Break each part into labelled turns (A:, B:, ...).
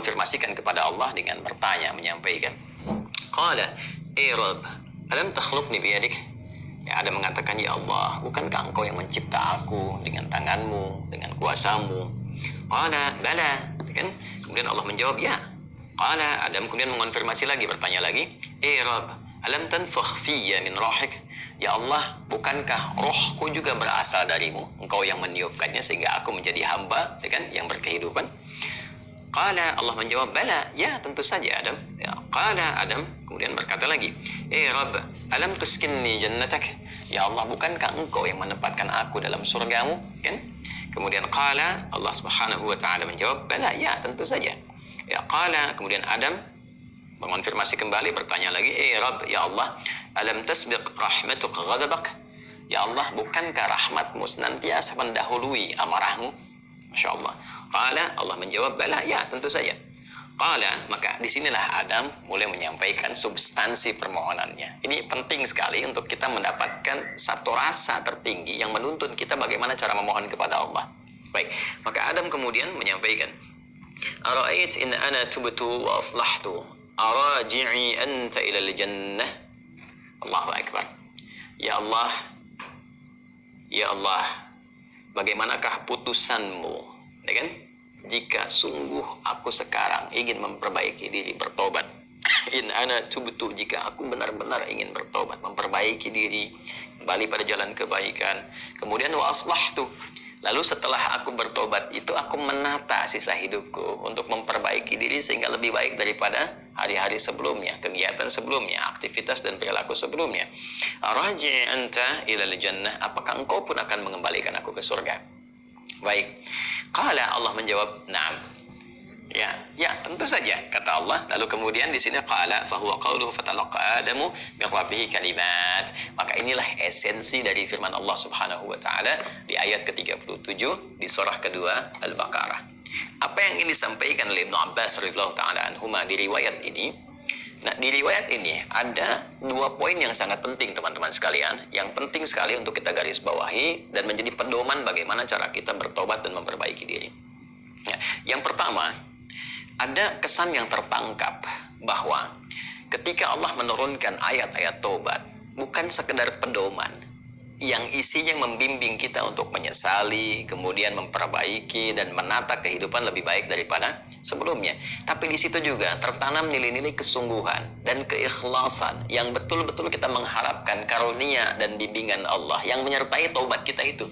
A: mengonfirmasikan kepada Allah dengan bertanya, menyampaikan. Qala, Rabb, alam takhluqni biyadik? Ya, Adam mengatakan, ya Allah, bukankah engkau yang mencipta aku dengan tanganmu, dengan kuasamu? Qala, bala, kan? Kemudian Allah menjawab, ya. Qala, Adam kemudian mengonfirmasi lagi, bertanya lagi, Rabb, alam tanfukh fiyya min rohik? Ya Allah, bukankah rohku juga berasal darimu? Engkau yang meniupkannya sehingga aku menjadi hamba, ya kan, yang berkehidupan. Qala, Allah menjawab, bala, ya tentu saja Adam. Ya, qala, Adam kemudian berkata lagi, Rabb, alam tuskinni jannatak? Ya Allah, bukankah engkau yang menempatkan aku dalam surgamu? Kan? Kemudian qala, Allah Subhanahu wa taala menjawab, bala, ya tentu saja. Ya, qala, kemudian Adam mengonfirmasi kembali, bertanya lagi, Rabb, ya Allah, alam tasbiq rahmatuk ghadabak? Ya Allah, bukankah rahmatmu senantiasa mendahului amarahmu? Masya Allah. Qala, Allah menjawab, bala, ya tentu saja. Qala, maka disinilah Adam mulai menyampaikan substansi permohonannya. Ini penting sekali untuk kita mendapatkan satu rasa tertinggi yang menuntun kita bagaimana cara memohon kepada Allah. Baik, maka Adam kemudian menyampaikan, Ara'ait in ana tubtu wa aslahtu araji'i anta ilal jannah. Allahu Akbar. Ya Allah, ya Allah, bagaimanakah putusanmu, ya kan? Jika sungguh aku sekarang ingin memperbaiki diri, bertobat. In ana tubtu, jika aku benar-benar ingin bertobat, memperbaiki diri, kembali pada jalan kebaikan. Kemudian wa aslahtu, lalu setelah aku bertobat itu aku menata sisa hidupku untuk memperbaiki diri sehingga lebih baik daripada hari-hari sebelumnya, kegiatan sebelumnya, aktivitas dan perilaku sebelumnya. Araji anta ilal jannah, apakah engkau pun akan mengembalikan aku ke surga? Baik. Qala, Allah menjawab, na'am. Ya, tentu saja, kata Allah. Lalu kemudian di sini qala fa huwa qauluhu fatalaqa Adamu min rabbih kalimat. Maka inilah esensi dari firman Allah Subhanahu wa taala di ayat ke-37 di surah kedua Al-Baqarah. Apa yang ingin disampaikan oleh Ibnu Abbas radhiyallahu taala anhuma di riwayat ini? Nah, di riwayat ini ada dua poin yang sangat penting, teman-teman sekalian, yang penting sekali untuk kita garis bawahi dan menjadi pedoman bagaimana cara kita bertobat dan memperbaiki diri. Ya, yang pertama, ada kesan yang tertangkap bahwa ketika Allah menurunkan ayat-ayat tobat, bukan sekedar pedoman yang isinya membimbing kita untuk menyesali, kemudian memperbaiki dan menata kehidupan lebih baik daripada sebelumnya. Tapi di situ juga tertanam nilai-nilai kesungguhan dan keikhlasan yang betul-betul kita mengharapkan karunia dan bimbingan Allah yang menyertai taubat kita itu.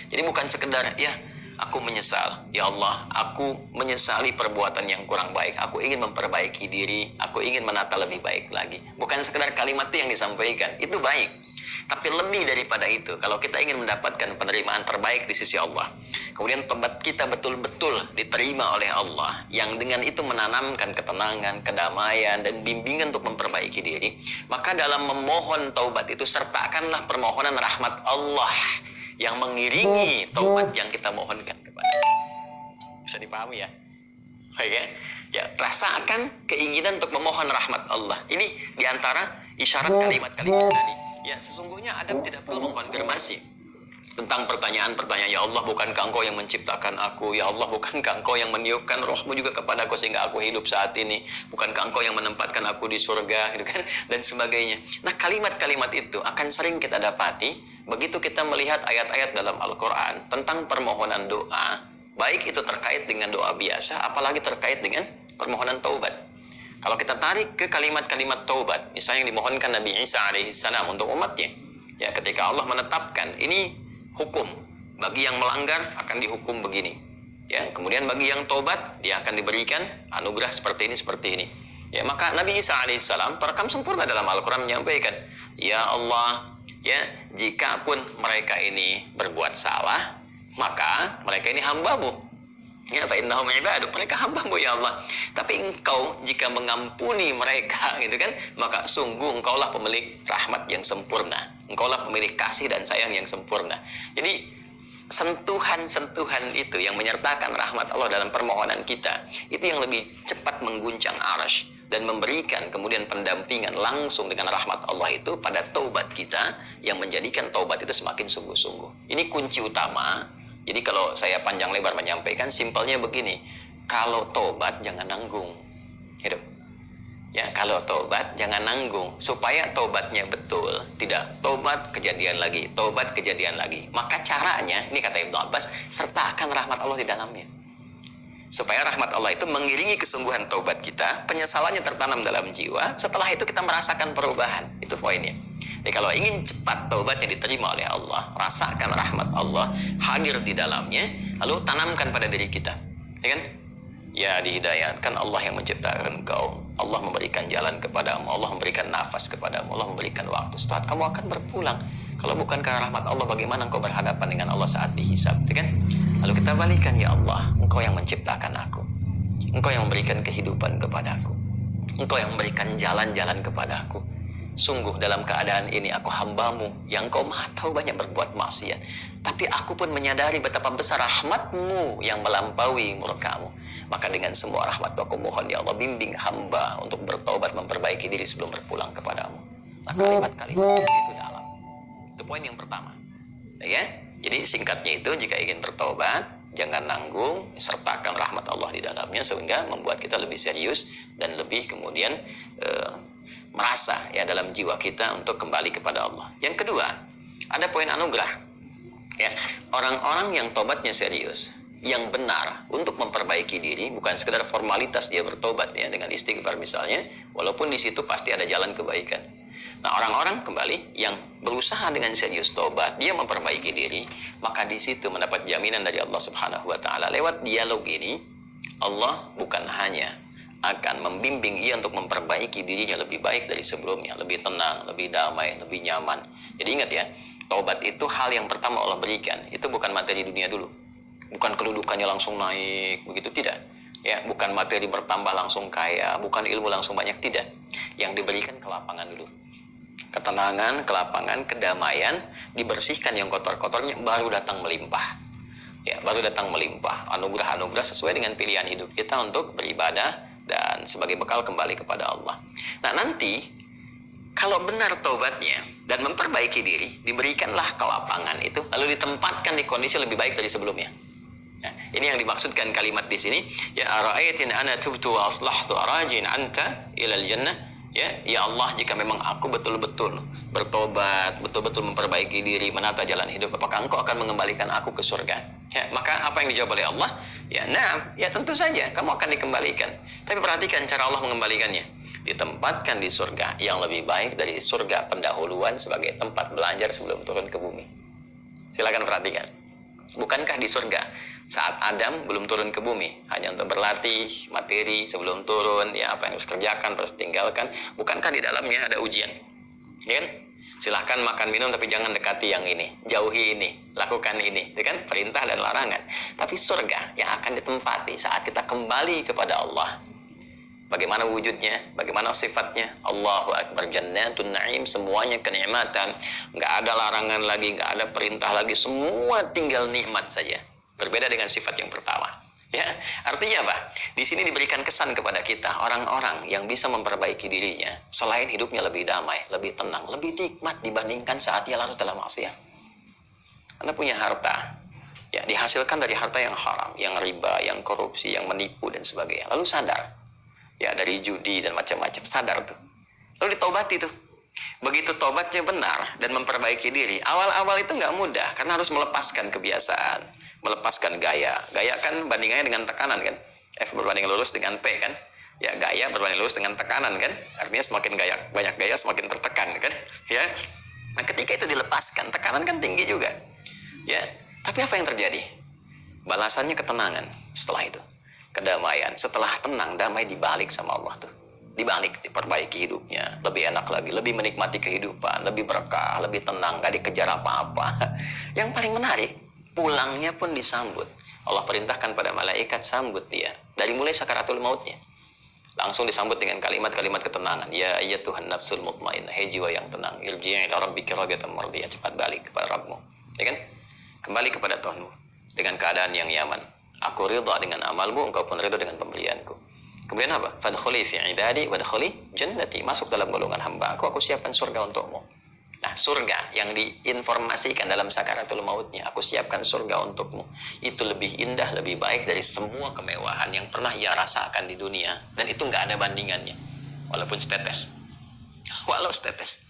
A: Jadi bukan sekedar, ya aku menyesal, ya Allah, aku menyesali perbuatan yang kurang baik, aku ingin memperbaiki diri, aku ingin menata lebih baik lagi. Bukan sekedar kalimat yang disampaikan, itu baik. Tapi lebih daripada itu, kalau kita ingin mendapatkan penerimaan terbaik di sisi Allah, kemudian tobat kita betul-betul diterima oleh Allah, yang dengan itu menanamkan ketenangan, kedamaian, dan bimbingan untuk memperbaiki diri, maka dalam memohon taubat itu sertakanlah permohonan rahmat Allah yang mengiringi taubat yang kita mohonkan kepada Allah. Bisa dipahami ya? Baik ya? Ya, rasakan keinginan untuk memohon rahmat Allah. Ini diantara isyarat kalimat-kalimat tadi. Ya, sesungguhnya Adam tidak perlu mengkonfirmasi tentang pertanyaan-pertanyaan, ya Allah, bukankah engkau yang menciptakan aku? Ya Allah, bukankah engkau yang meniupkan rohmu juga kepada aku sehingga aku hidup saat ini? Bukankah engkau yang menempatkan aku di surga? Gitu kan? Dan sebagainya. Nah, kalimat-kalimat itu akan sering kita dapati begitu kita melihat ayat-ayat dalam Al-Quran tentang permohonan doa, baik itu terkait dengan doa biasa, apalagi terkait dengan permohonan taubat. Kalau kita tarik ke kalimat-kalimat taubat, misalnya yang dimohonkan Nabi Isa alaihissalam untuk umatnya, ya ketika Allah menetapkan ini hukum, bagi yang melanggar akan dihukum begini, ya kemudian bagi yang taubat dia akan diberikan anugerah seperti ini, ya maka Nabi Isa alaihissalam terekam sempurna dalam Al-Quran menyampaikan, ya Allah, ya jika pun mereka ini berbuat salah, maka mereka ini hambamu. Ya, fa innahum ibaduk, mereka hambamu ya Allah. Tapi engkau jika mengampuni mereka, gitu kan, maka sungguh engkaulah pemilik rahmat yang sempurna. Engkaulah pemilik kasih dan sayang yang sempurna. Jadi sentuhan-sentuhan itu yang menyertakan rahmat Allah dalam permohonan kita, itu yang lebih cepat mengguncang arasy dan memberikan kemudian pendampingan langsung dengan rahmat Allah itu pada taubat kita, yang menjadikan taubat itu semakin sungguh-sungguh. Ini kunci utama. Jadi kalau saya panjang lebar menyampaikan, simpelnya begini, kalau tobat jangan nanggung. Hidup. Ya, kalau tobat jangan nanggung, supaya tobatnya betul. Tidak tobat kejadian lagi, tobat kejadian lagi. Maka caranya, ini kata Ibnu Abbas, sertakan rahmat Allah di dalamnya. Supaya rahmat Allah itu mengiringi kesungguhan tobat kita, penyesalannya tertanam dalam jiwa, setelah itu kita merasakan perubahan. Itu poinnya. Jadi kalau ingin cepat tobatnya diterima oleh Allah, rasakan rahmat Allah hadir di dalamnya, lalu tanamkan pada diri kita. Ya kan? Ya, dihidayatkan Allah yang menciptakan engkau. Allah memberikan jalan kepadamu, Allah memberikan nafas kepadamu, Allah memberikan waktu. Setelah kamu akan berpulang. Kalau bukan karena rahmat Allah, bagaimana engkau berhadapan dengan Allah saat dihisab, ya kan? Lalu kita balikan, ya Allah, engkau yang menciptakan aku, engkau yang memberikan kehidupan kepadaku, engkau yang memberikan jalan-jalan kepadaku. Sungguh dalam keadaan ini aku hambamu yang kau maha tahu banyak berbuat maksiat, tapi aku pun menyadari betapa besar rahmatmu yang melampaui murkamu. Maka dengan semua rahmat aku mohon, ya Allah, bimbing hamba untuk bertobat, memperbaiki diri sebelum berpulang kepadamu. Nah, kalimat-kalimat itu dalam. Itu poin yang pertama. Ya, jadi singkatnya itu, jika ingin bertobat, jangan nanggung, sertakan rahmat Allah di dalamnya, sehingga membuat kita lebih serius dan lebih kemudian merasa ya dalam jiwa kita untuk kembali kepada Allah. Yang kedua, ada poin anugerah. Ya, orang-orang yang tobatnya serius, yang benar untuk memperbaiki diri, bukan sekedar formalitas dia bertobat ya dengan istighfar misalnya, walaupun di situ pasti ada jalan kebaikan. Nah, orang-orang kembali yang berusaha dengan serius tobat, dia memperbaiki diri, maka di situ mendapat jaminan dari Allah Subhanahu wa taala. Lewat dialog ini, Allah bukan hanya akan membimbing ia untuk memperbaiki dirinya lebih baik dari sebelumnya, lebih tenang, lebih damai, lebih nyaman. Jadi ingat ya, tobat itu hal yang pertama Allah berikan. Itu bukan materi dunia dulu. Bukan kedudukannya langsung naik, begitu tidak. Ya, bukan materi bertambah langsung kaya, bukan ilmu langsung banyak, tidak. Yang diberikan kelapangan dulu. Ketenangan, kelapangan, kedamaian, dibersihkan yang kotor-kotornya, baru datang melimpah. Ya, baru datang melimpah. Anugerah-anugerah sesuai dengan pilihan hidup kita untuk beribadah dan sebagai bekal kembali kepada Allah. Nah, nanti kalau benar taubatnya dan memperbaiki diri, diberikanlah kelapangan itu, lalu ditempatkan di kondisi lebih baik dari sebelumnya. Nah, ini yang dimaksudkan kalimat di sini. Ya ara'aitin ana tubtu wa aslahtu arajin anta ilal jannah. Ya Allah, jika memang aku betul-betul bertobat, betul-betul memperbaiki diri, menata jalan hidup, apakah engkau akan mengembalikan aku ke surga? Ya, maka apa yang dijawab oleh Allah? Ya, nah, ya tentu saja kamu akan dikembalikan. Tapi perhatikan cara Allah mengembalikannya. Ditempatkan di surga yang lebih baik dari surga pendahuluan sebagai tempat belajar sebelum turun ke bumi. Silakan perhatikan. Bukankah di surga saat Adam belum turun ke bumi, hanya untuk berlatih materi sebelum turun, ya apa yang harus kerjakan, harus tinggalkan, bukankah di dalamnya ada ujian? Ya kan? Silahkan makan minum tapi jangan dekati yang ini, jauhi ini, lakukan ini, itu kan perintah dan larangan. Tapi surga yang akan ditempati saat kita kembali kepada Allah, bagaimana wujudnya, bagaimana sifatnya? Allahu Akbar, jannatun na'im, semuanya kenikmatan, nggak ada larangan lagi, nggak ada perintah lagi, semua tinggal nikmat saja. Berbeda dengan sifat yang pertama. Ya, artinya apa? Di sini diberikan kesan kepada kita, orang-orang yang bisa memperbaiki dirinya, selain hidupnya lebih damai, lebih tenang, lebih nikmat dibandingkan saat ia larut dalam maksiat. Anda punya harta, ya dihasilkan dari harta yang haram, yang riba, yang korupsi, yang menipu dan sebagainya. Lalu sadar, ya dari judi dan macam-macam, sadar tuh. Lalu ditobati tuh. Begitu tobatnya benar dan memperbaiki diri, awal-awal itu nggak mudah karena harus melepaskan kebiasaan, melepaskan gaya. Gaya kan bandingannya dengan tekanan kan. F berbanding lurus dengan P kan. Ya, gaya berbanding lurus dengan tekanan kan. Artinya semakin gaya, banyak gaya semakin tertekan kan. Ya. Nah, ketika itu dilepaskan, tekanan kan tinggi juga. Ya. Tapi apa yang terjadi? Balasannya ketenangan setelah itu. Kedamaian. Setelah tenang, damai dibalik sama Allah tuh. Dibalik, diperbaiki hidupnya, lebih enak lagi, lebih menikmati kehidupan, lebih berkah, lebih tenang, gak dikejar apa-apa. Yang paling menarik, pulangnya pun disambut. Allah perintahkan pada malaikat sambut dia dari mulai sakaratul mautnya. Langsung disambut dengan kalimat-kalimat ketenangan. Ya ayyatuhan nafsul mutmainnah, hei jiwa yang tenang, irji'i ila rabbika radiyatan mardiyah, cepat balik kepada Rabbmu. Ya kan? Kembali kepada Tuhanmu dengan keadaan yang nyaman. Aku ridha dengan amalmu, engkau pun ridha dengan pemberianku. Kemudian apa? Fadkhuli fi ibadi wadkhuli jannati, masuk dalam golongan hamba aku siapkan surga untukmu. Nah, surga yang diinformasikan dalam sakaratul mautnya, aku siapkan surga untukmu, itu lebih indah, lebih baik dari semua kemewahan yang pernah ia rasakan di dunia. Dan itu nggak ada bandingannya, walaupun setetes. Walau setetes.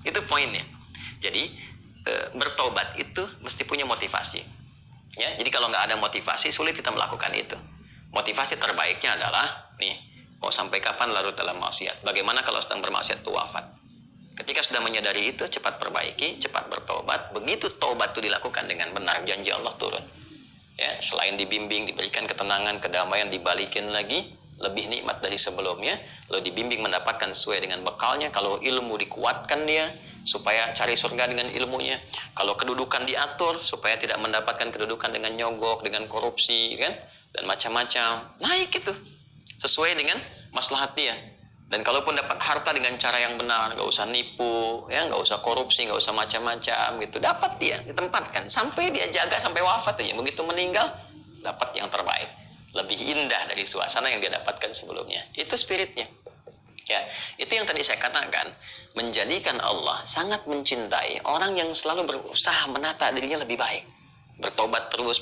A: Itu poinnya. Jadi bertobat itu mesti punya motivasi. Ya, jadi kalau nggak ada motivasi, sulit kita melakukan itu. Motivasi terbaiknya adalah, nih, mau sampai kapan larut dalam maksiat? Bagaimana kalau sedang bermaksiat itu wafat? Ketika sudah menyadari itu, cepat perbaiki, cepat bertobat. Begitu tobat itu dilakukan dengan benar, janji Allah turun. Ya, selain dibimbing, diberikan ketenangan, kedamaian, dibalikin lagi, lebih nikmat dari sebelumnya. Lalu dibimbing mendapatkan sesuai dengan bekalnya. Kalau ilmu dikuatkan dia, supaya cari surga dengan ilmunya. Kalau kedudukan diatur, supaya tidak mendapatkan kedudukan dengan nyogok, dengan korupsi, kan? Dan macam-macam. Naik itu. Sesuai dengan maslahat dia. Dan kalaupun dapat harta dengan cara yang benar, nggak usah nipu, ya, nggak usah korupsi, nggak usah macam-macam gitu, dapat dia ditempatkan sampai dia jaga sampai wafat aja. Begitu meninggal, dapat yang terbaik, lebih indah dari suasana yang dia dapatkan sebelumnya. Itu spiritnya. Ya, itu yang tadi saya katakan, menjadikan Allah sangat mencintai orang yang selalu berusaha menata dirinya lebih baik. Bertobat terus,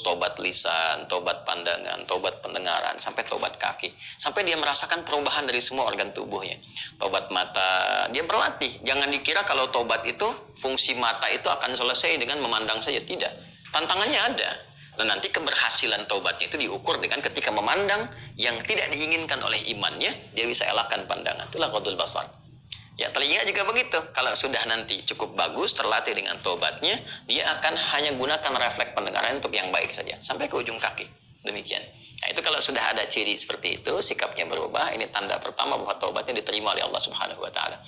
A: tobat lisan, tobat pandangan, tobat pendengaran, sampai tobat kaki. Sampai dia merasakan perubahan dari semua organ tubuhnya. Tobat mata, dia berlatih. Jangan dikira kalau tobat itu, fungsi mata itu akan selesai dengan memandang saja. Tidak. Tantangannya ada. Dan nanti keberhasilan tobatnya itu diukur dengan ketika memandang yang tidak diinginkan oleh imannya, dia bisa elakkan pandangan. Itulah qadul basar. Ya, telinga juga begitu. Kalau sudah nanti cukup bagus, terlatih dengan tobatnya, dia akan hanya gunakan refleks pendengaran untuk yang baik saja, sampai ke ujung kaki. Demikian. Nah, itu kalau sudah ada ciri seperti itu, sikapnya berubah, ini tanda pertama bahwa tobatnya diterima oleh Allah Subhanahu wa Ta'ala.